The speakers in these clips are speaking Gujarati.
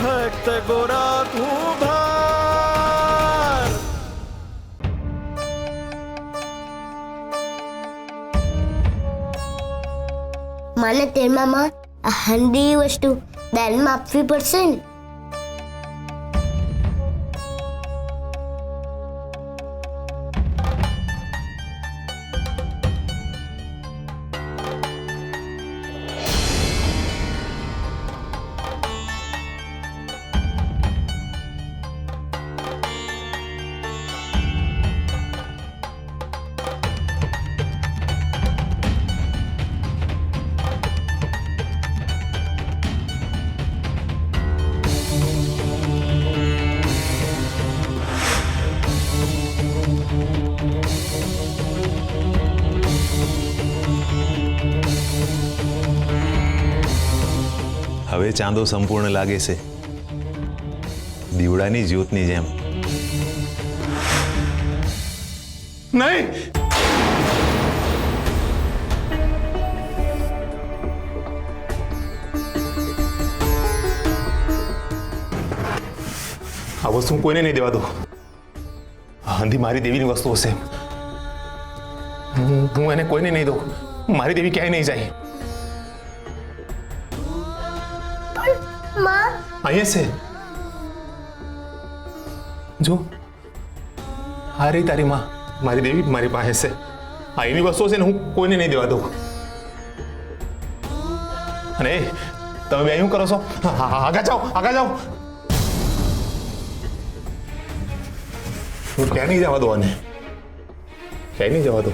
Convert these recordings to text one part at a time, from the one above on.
ભક્ત ગોરા કુંભાર. મને તેમાં આ હંડી વસ્તુ દાનમાં આપવી પડશે ને? હવે ચાંદો સંપૂર્ણ લાગે છે, દીવડાની જ્યોતની જેમ. નહીં, આ વસ્તુ કોઈને નહીં દેવા દો. હંધી મારી દેવીની વસ્તુ હશે. હું એને કોઈને નહીં દઉં. મારી દેવી ક્યાંય નહીં જાય. અહીંયા છે જો, આ રહી તારી માં. મારી દેવી મારી પાસે છે. આ એની વસ્તુ છે ને, હું કોઈને નહીં દેવા દઉં. અને તમે બે શું કરો છો? આગળ જાઓ, આગળ જાઓ. હું ક્યાં નહીં જવા દો આને, ક્યાંય નહીં જવા દો.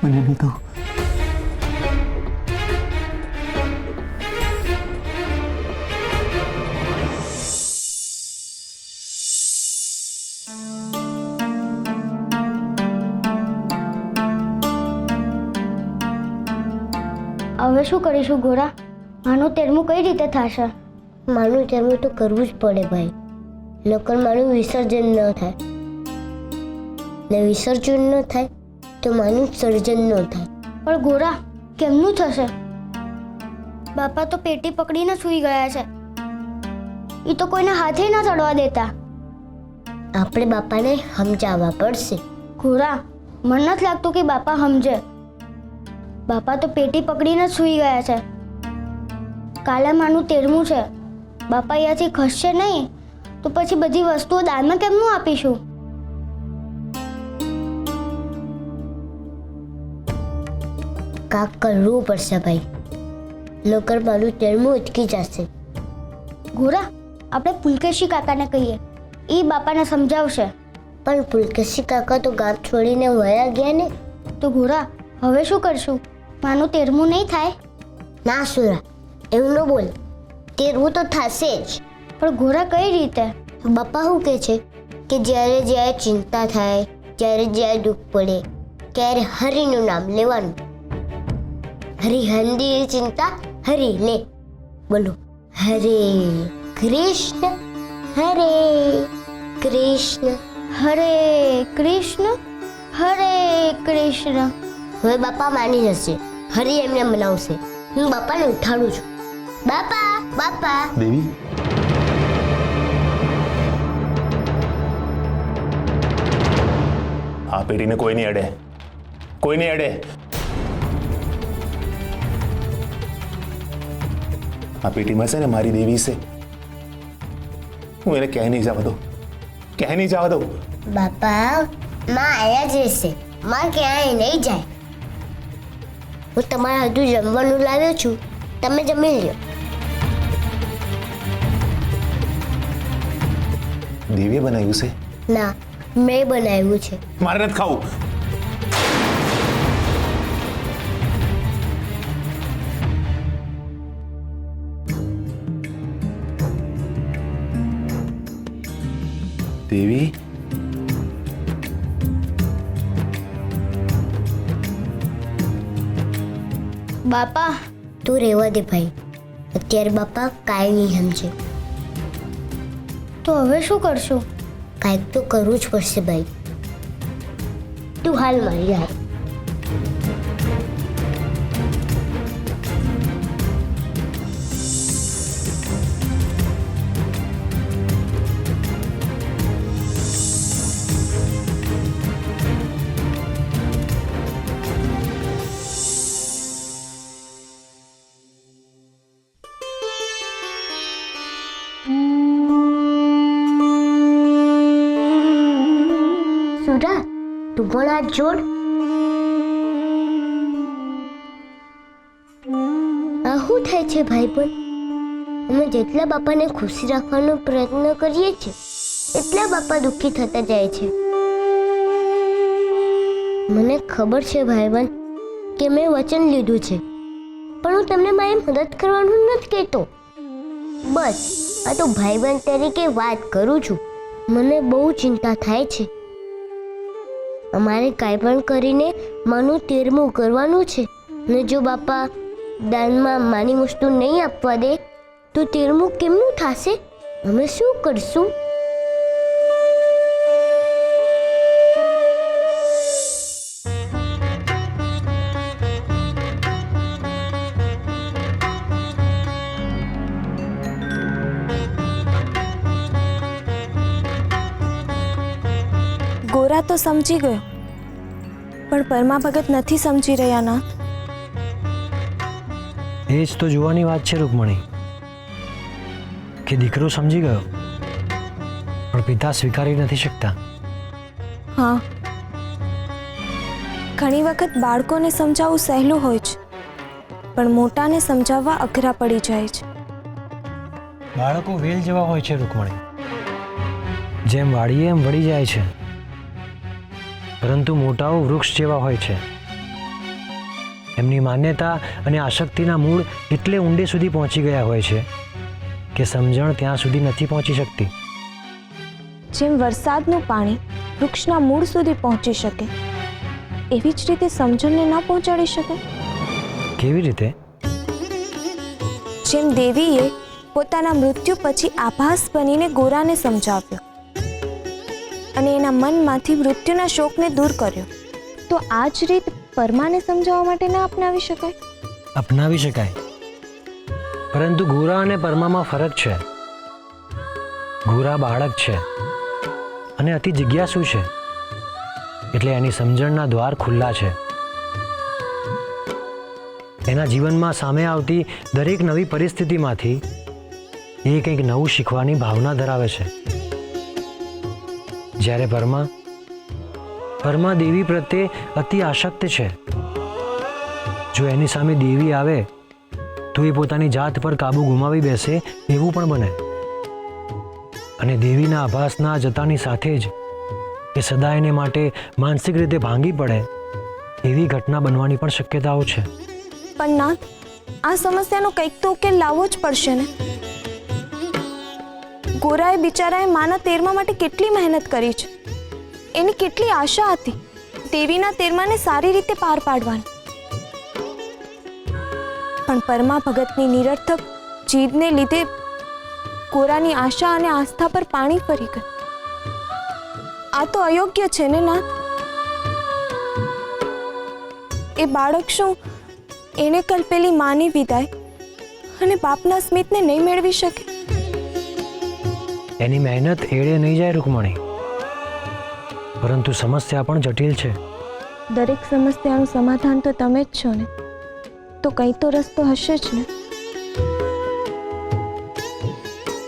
મને નહીં તો હવે શું કરીશું ગોરા? માનું તેરમું કઈ રીતે થશે? માનું તેરમું તો કરવું જ પડે ભાઈ, નકર માનું વિસર્જન ન થાય, ને વિસર્જન ન થાય તો માનું સર્જન ન થાય. પણ ગોરા, કેમનું થશે? બાપા તો પેટી પકડીને સૂઈ ગયા છે. એ તો કોઈને હાથે ના ચડવા દેતા. આપણે બાપાને સમજાવવા પડશે. ગોરા, મને નથી લાગતું કે બાપા સમજે. બાપા તો પેટી પકડીને જ સૂઈ ગયા છે. કાલે માનું તેરમું છે. બાપા અહીંયાથી ખસશે નહીં તો પછી બધી વસ્તુઓ દાનમાં કેમનું આપીશું? કાક કરવું પડશે ભાઈ, નકર મારું તેરમું અટકી જશે. ગોરા, આપણે પુલકેશી કાકાને કહીએ, એ બાપાને સમજાવશે. પણ પુલકેશી કાકા તો ગામ છોડીને વયા ગયા ને. તો ગોરા, હવે શું કરશું? માનું તેરમું નહીં થાય? ના સુરા, એવું ન બોલ. તેરમું તો થશે જ. પણ ગોરા, કઈ રીતે? બાપા શું કહે છે કે જ્યારે જ્યારે ચિંતા થાય, જ્યારે જ્યારે દુઃખ પડે, ત્યારે હરિનું નામ લેવાનું. હરિહંદી ચિંતા હરિ લે. બોલો, હરે કૃષ્ણ હરે કૃષ્ણ હરે કૃષ્ણ હરે કૃષ્ણ. હવે બાપા માની જશે. હરી એમને મનાવશે. હું બાપાને ઉઠાડું છું. બાપા, બાપા. દેવી, આ પેટીને કોઈ નહીં અડે, કોઈ નહીં અડે. આ પેટીમાં છે ને મારી દેવી છે. હું એને ક્યાંય નહીં જવા દઉં, ક્યાંય નહીં જવા દઉં. બાપા, માં આયા જ રહેશે. માં ક્યાંય નહીં જાય. હું તમારા હજુ જમવાનું લાવ્યો છું, તમે જમી લ્યો. દેવીએ બનાવ્યું છે? ના, મેં બનાવ્યું છે. મારે નથી ખાવું. દેવી, બાપા, તું રહેવા દે ભાઈ. અત્યારે બાપા કાંઈ નહીં સમજે. તો હવે શું કરશું? કાંઈક તો કરવું જ પડશે ભાઈ. તું હાલ મારી જાય. તું પણ હાથ જોડ. આ શું થાય છે ભાઈ? પણ અમે જેટલા બાપાને ખુશી રાખવાનો પ્રયત્ન કરીએ છીએ એટલા બાપા દુઃખી થતા જાય છે. મને ખબર છે ભાઈબંધ કે મેં વચન લીધું છે, પણ હું તમને મારી મદદ કરવાનું નથી કહેતો. બસ આ તો ભાઈબંધ તરીકે વાત કરું છું. મને બહુ ચિંતા થાય છે. અમારે કાંઈ પણ કરીને માનું 13મું કરવાનું છે, ને જો બાપા દાનમાં માની વસ્તુ નહીં આપવા દે તો 13મું કેમનું થશે? અમે શું કરશું? ગોરા તો સમજી ગયો, પણ પરમા ભગત નથી સમજી રહ્યા ના. એ જ તો જોવાની વાત છે રૂકમણી, કે દીકરો સમજી ગયો પણ પિતા સ્વીકારી નથી શકતા. હા, ઘણી વખત બાળકોને સમજાવવું સહેલું હોય છે, પણ મોટાને સમજાવવા અઘરા પડી જાય છે. બાળકો વેલ જેવા હોય છે રૂકમણી, જેમ વાળીએ એમ વળી જાય છે, પરંતુ મોટાઓ વૃક્ષ જેવા હોય છે. એમની માન્યતા અને આસક્તિના મૂળ એટલે ઊંડે સુધી પહોંચી ગયા હોય છે કે સમજણ ત્યાં સુધી નથી પહોંચી શકતી. જેમ વરસાદનું પાણી વૃક્ષના મૂળ સુધી પહોંચી શકે, એવી જ રીતે સમજણને ન પહોંચાડી શકે. કેવી રીતે? જેમ દેવીએ પોતાના મૃત્યુ પછી આભાસ બનીને ગોરાને સમજાવ્યો અને એના મનમાંથી મૃત્યુના શોકને દૂર કર્યો, તો આ જ રીત પરમાને સમજાવવા માટે ના અપનાવી શકાય? અપનાવી શકાય, પરંતુ ગોરા અને પરમામાં ફરક છે. ગોરા બાળક છે અને અતિ જિજ્ઞાસુ છે, એટલે એની સમજણના દ્વાર ખુલ્લા છે. એના જીવનમાં સામે આવતી દરેક નવી પરિસ્થિતિમાંથી એ કંઈક નવું શીખવાની ભાવના ધરાવે છે. જ્યારે પરમા દેવી પ્રત્યે અતિ આસક્ત છે. જો એની સામે દેવી આવે તો એ પોતાની જાત પર કાબુ ગુમાવી બેસે એવું પણ બને, અને દેવીના આભાસના જતાની સાથે જ એ સદાયને માટે માનસિક રીતે ભાંગી પડે એવી ઘટના બનવાની પણ શક્યતાઓ છે. પણ નાથ, આ સમસ્યાનો કંઈક તો ઉકેલ લાવવો જ પડશે ને. ગોરાએ બિચારાએ માના 13મા માટે કેટલી મહેનત કરી છે. એની કેટલી આશા હતી દેવીના 13માને સારી રીતે પાર પાડવાની. પણ પરમા ભગતની નિરર્થક જીદને લીધે ગોરાની આશા અને આસ્થા પર પાણી ફરી ગયું. આ તો અયોગ્ય છે ને નાથ. એ બાળક શું એને કલ્પેલી માની વિદાય અને બાપના સ્મિતને નહીં મેળવી શકે? એની મહેનત એળે નહીં જાય રૂકમણી, પરંતુ સમસ્યા પણ જટિલ છે. દરેક સમસ્યાનું સમાધાન તો તમે જ છો ને, તો કંઈ તો રસ્તો હશે જ ને.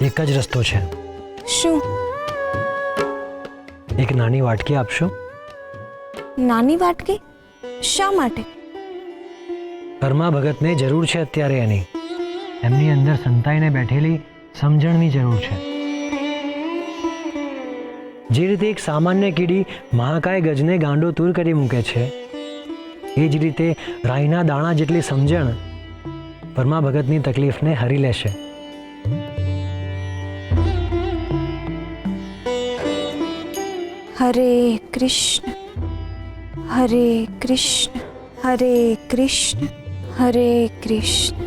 એક જ રસ્તો છે. શું? એક નાની વાટકી આપશો? નાની વાટકી? શા માટે? પરમા ભગતને જરૂર છે અત્યારે એની. એમની અંદર સંતાઈને બેઠેલી સમજણની જરૂર છે. જે રીતે એક સામાન્ય કીડી મહાકાય ગજને ગાંડો તૂર કરી મૂકે છે, એ જ રીતે રાઈના દાણા જેટલી સમજણ પરમા ભગતની તકલીફને હરી લેશે. હરે કૃષ્ણ હરે કૃષ્ણ હરે કૃષ્ણ હરે કૃષ્ણ.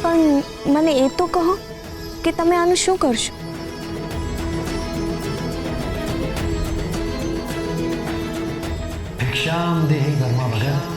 પણ મને એ તો કહો કે તમે આનું શું કરશો? ભિક્ષામ દેહી પરમા ભગત.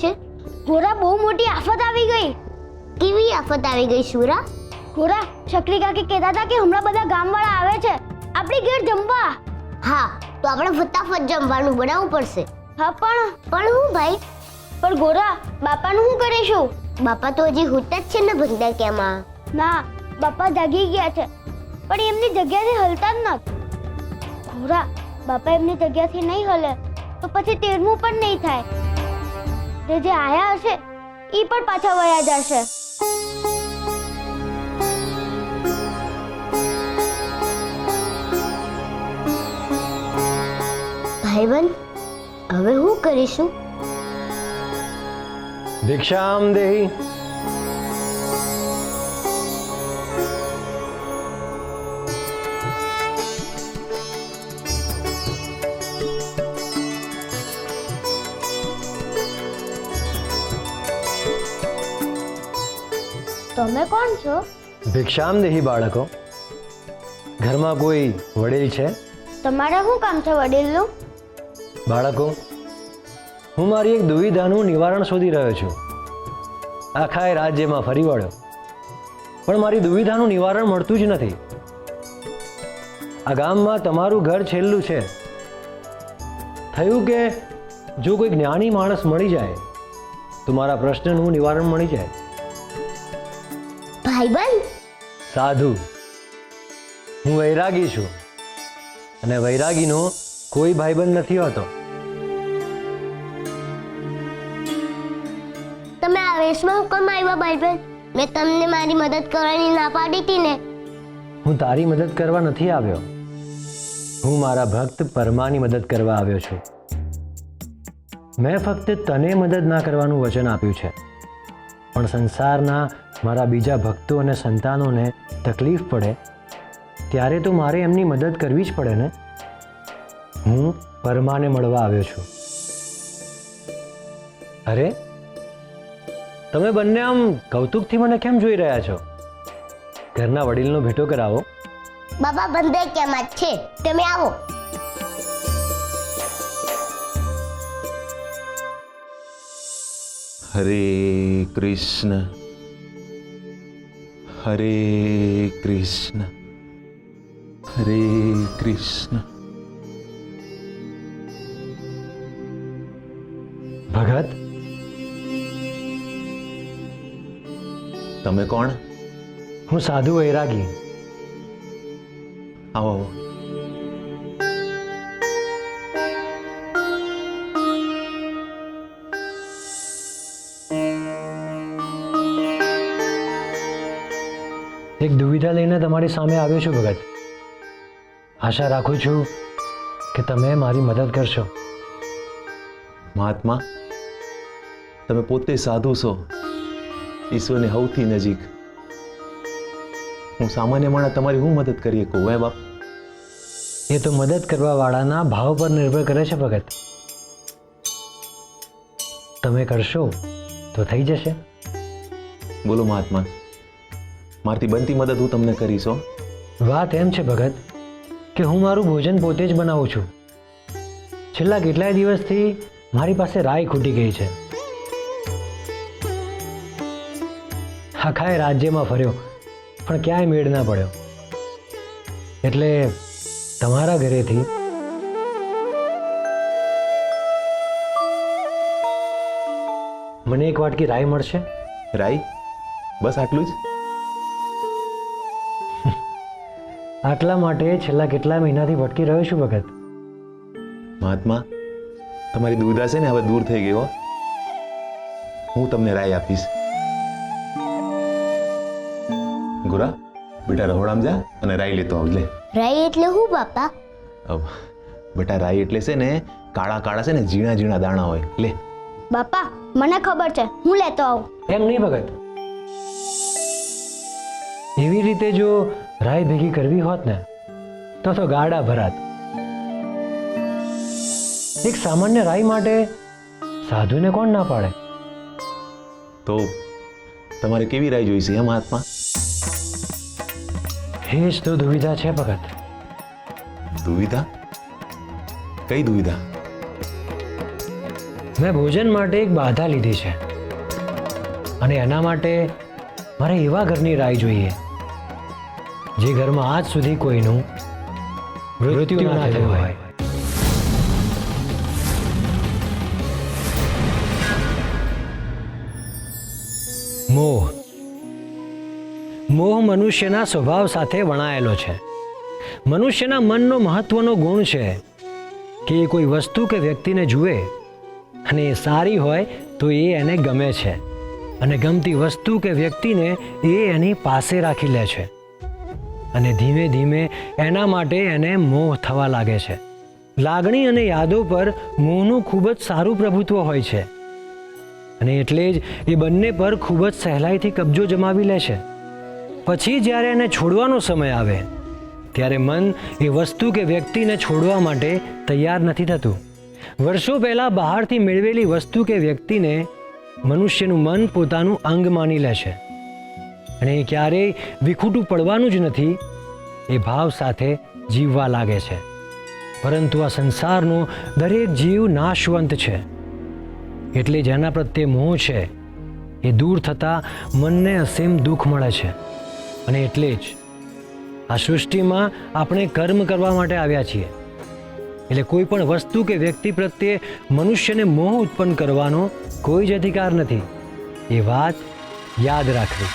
છે? ગોરા, બહુ મોટી આફત આવી ગઈ. કેવી આફત આવી ગઈ સુરા? ગોરા, શકરી કાકી કહેતા હતા કે હમણાં બધા ગામવાળા આવે છે આપણી ઘેર જમવા. હા, તો આપણે ફટાફટ જમવાનું બનાવવું પડશે. હા, પણ હું ભાઈ? પણ ગોરા, બાપાનું શું કરીશું? બાપા તો હજી હોતા જ છે ને ભંડા ક્યાંમાં. ના, બાપા જાગી ગયા છે પણ એમની જગ્યાથી હલતા જ નથી. ગોરા, બાપા એમની જગ્યાથી નહીં હલે તો પછી 13મું પણ નહીં થાય. જે આયા હશે એ પણ પાછા વયા જશે. ભાઈબંધ, હવે શું કરીશું? ભિક્ષામ દેહી. તમે કોણ છો? ભિક્ષામ દેહી બાળકો. ઘરમાં કોઈ વડીલ છે? તમારે શું કામ છે વડીલનું? બાળકો, હું મારી એક દુવિધાનું નિવારણ શોધી રહ્યો છું. આખા રાજ્યમાં ફરી વળ્યો પણ મારી દુવિધાનું નિવારણ મળતું જ નથી. આ ગામમાં તમારું ઘર છેલ્લું છે. થયું કે જો કોઈ જ્ઞાની માણસ મળી જાય તો મારા પ્રશ્નનું નિવારણ મળી જાય. ભાઈબંધ, સાધુ. હું વૈરાગી છું અને વૈરાગીનો કોઈ ભાઈબંધ નથી હોતો. તમે આ વેશમાં કેમ આવ્યા ભાઈબંધ? મેં તમને મારી મદદ કરવાની ના પાડી હતી ને. હું તારી મદદ કરવા નથી આવ્યો. હું મારા ભક્ત પરમાની મદદ કરવા આવ્યો છું. મેં ફક્ત તને મદદ ના કરવાનું વચન આપ્યું છે પણ સંસારના મારા બીજા ભક્તો અને સંતાનોને તકલીફ પડે ત્યારે તો મારે એમની મદદ કરવી જ પડે ને. હું પરમાને મળવા આવ્યો છું. અરે, તમે બંને આમ કૌતુકથી મને કેમ જોઈ રહ્યા છો? ઘરના વડીલનો ભેટો કરાવો. બાબા બંધ કેમ જ છે, તમે આવો. હરે કૃષ્ણ હરે કૃષ્ણ હરે કૃષ્ણ. ભગત, તમે કોણ? હું સાધુ વૈરાગી. આવો આવો. એક દુવિધા લઈને તમારી સામે આવ્યો છું ભગત. આશા રાખું છું કે તમે મારી મદદ કરશો. મહાત્મા, તમે પોતે સાધુ છો, ઈશ્વરની સૌથી નજીક. હું સામાન્ય માણસ તમારી હું મદદ કરી શકું? હે બાપ? એ તો મદદ કરવા વાળાના ભાવ પર નિર્ભર કરે છે ભગત. તમે કરશો તો થઈ જશે. બોલો મહાત્મા, મારથી બનતી મદદ હું તમને કરીશ. હો. વાત એમ છે ભગત કે હું મારું ભોજન પોતે જ બનાવું છું. છેલ્લા કેટલાય દિવસથી મારી પાસે રાઈ ખૂટી ગઈ છે. આખા રાજ્યમાં ફર્યો પણ ક્યાંય મેળ ના પડ્યો. એટલે તમારા ઘરેથી મને એક વાટકી રાઈ મળશે. રાઈ? બસ આટલું જ? આટલા માટે છેલ્લા કેટલા મહિનાથી ભટકી રહ્યો છું ભગત. મહાત્મા, તમારી દુવિધા છે ને હવે દૂર થઈ ગઈ. હો, હું તમને રાય આપીશ. ગુરા, બેટા રહોડામાં જા અને રાઈ લેતો આવજે. રાઈ એટલે હું બાપા? બેટા રાઈ એટલે છે ને કાળા કાળા છે ને ઝીણા ઝીણા દાણા હોય. લે બાપા, મને ખબર છે, હું લેતો આવું. એમ નહીં ભગત. એવી રીતે જો રાઈ ભેગી કરવી હોત ને તો ગાડા ભરાત. એક સામાન્ય રાઈ માટે સાધુને કોણ ના પાડે? તો તમારે કેવી રાઈ જોઈશે હે મહાત્મા? એ જ તો દુવિધા છે ભગત. દુવિધા? કઈ દુવિધા? મેં ભોજન માટે એક બાધા લીધી છે અને એના માટે મારે એવા ઘરની રાહ જોઈએ જે ઘરમાં આજ સુધી કોઈનું મૃત્યુ ના થયું હોય. મોહ મનુષ્યના સ્વભાવ સાથે વણાયેલો છે. મનુષ્યના મનનો મહત્વનો ગુણ છે કે એ કોઈ વસ્તુ કે વ્યક્તિને જુએ અને એ સારી હોય તો એ એને ગમે છે અને ગમતી વસ્તુ કે વ્યક્તિને એ એની પાસે રાખી લે છે અને ધીમે ધીમે એના માટે એને મોહ થવા લાગે છે. લાગણી અને યાદો પર મોહનું ખૂબ જ સારું પ્રભુત્વ હોય છે અને એટલે જ એ બંને પર ખૂબ જ સહેલાઈથી કબજો જમાવી લે છે. પછી જ્યારે એને છોડવાનો સમય આવે ત્યારે મન એ વસ્તુ કે વ્યક્તિને છોડવા માટે તૈયાર નથી થતું. વર્ષો પહેલાં બહારથી મેળવેલી વસ્તુ કે વ્યક્તિને મનુષ્યનું મન પોતાનું અંગ માની લે છે અને એ ક્યારેય વિખૂટું પડવાનું જ નથી એ ભાવ સાથે જીવવા લાગે છે. પરંતુ આ સંસારનો દરેક જીવ નાશવંત છે એટલે જેના પ્રત્યે મોહ છે એ દૂર થતાં મનને અસીમ દુઃખ મળે છે અને એટલે જ આ સૃષ્ટિમાં આપણે કર્મ કરવા માટે આવ્યા છીએ. એટલે કોઈ પણ વસ્તુ કે વ્યક્તિ પ્રત્યે મનુષ્યને મોહ ઉત્પન્ન કરવાનો કોઈ જ અધિકાર નથી. એ વાત યાદ રાખવી.